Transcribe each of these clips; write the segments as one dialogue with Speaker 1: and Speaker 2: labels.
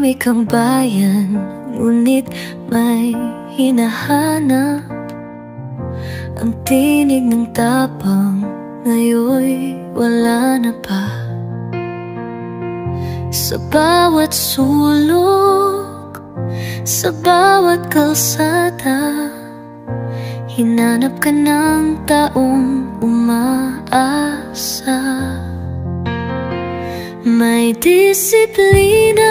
Speaker 1: Tahimik ang bayan, ngunit may hinahanap. Ang tinig ng tapang ngayon'y wala na pa. Sa bawat sulok, sa bawat kalsada, hinanap ka ng taong umaasa. May disiplina,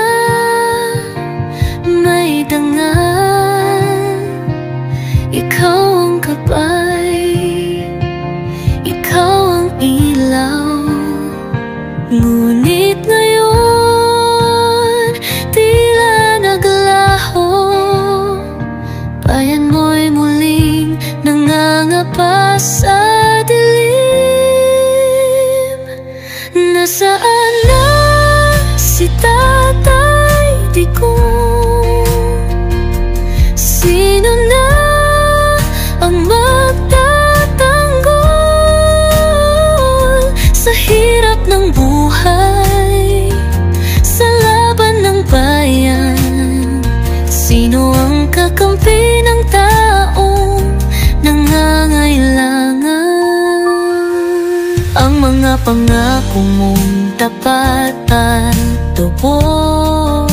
Speaker 1: may dangal. Ikaw ang gabay, ikaw ang ilaw. Ngunit ngayon, tila naglaho. Bayan mo'y muling nangangapa sa dilim. Nasaan na si Tatay Digong? Sino na ang magtatanggol sa hirap ng buhay, sa laban ng bayan? Sino ang kakampi ng taong nangangailangan? Ang mga pangako mong tapat at totoo,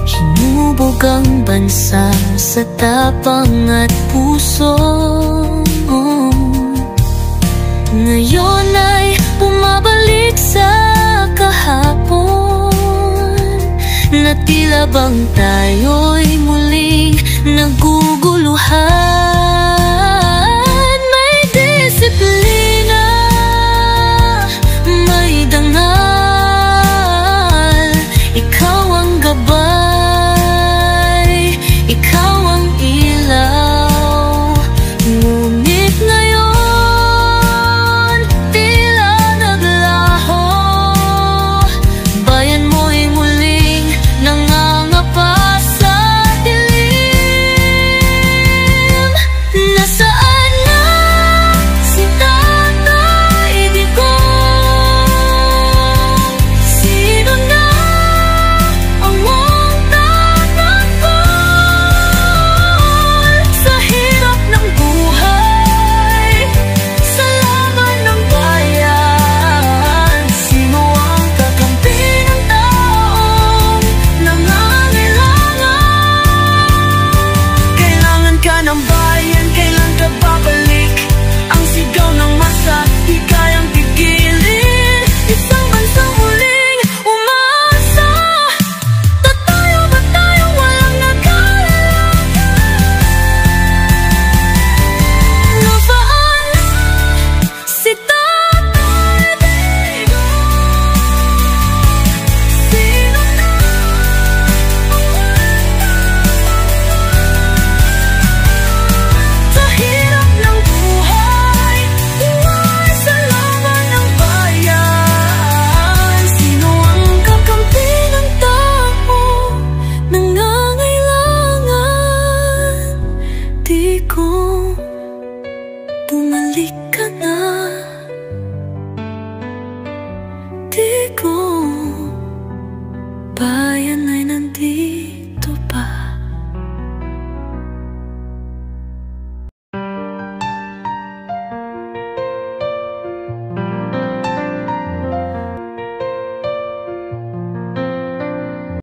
Speaker 1: hinubog ang bansa sa tapang at puso. Ngayon ay bumabalik sa kahapon, na tila bang tayo'y muling naguguluhan. May disiplina, may dangal. Ikaw ang gabay, ikaw ang ilaw. Ngunit ngayon, tila naglaho. Bayan mo'y muling nangangapa sa dilim. Nasaan na si Tatay Digong? Sino na ang magtatanggol sa hirap ng buhay, sa laban ng bayan? Sino ang kakampi ng taong nangangailangan? Kailangan ka ng bayan, kailan ka babalik? Ang sigaw ng masa, di kayang pigilin. Isang bansang muling umaasa. Tatayo ba tayo walang nag-aalala? Nasaan na si Tatay Digong? Sino na ang sa hirap ng buhay, sa laban ng bayan? Sino ang kakampi ng taong nangangailangan? Digong, bumalik ka na.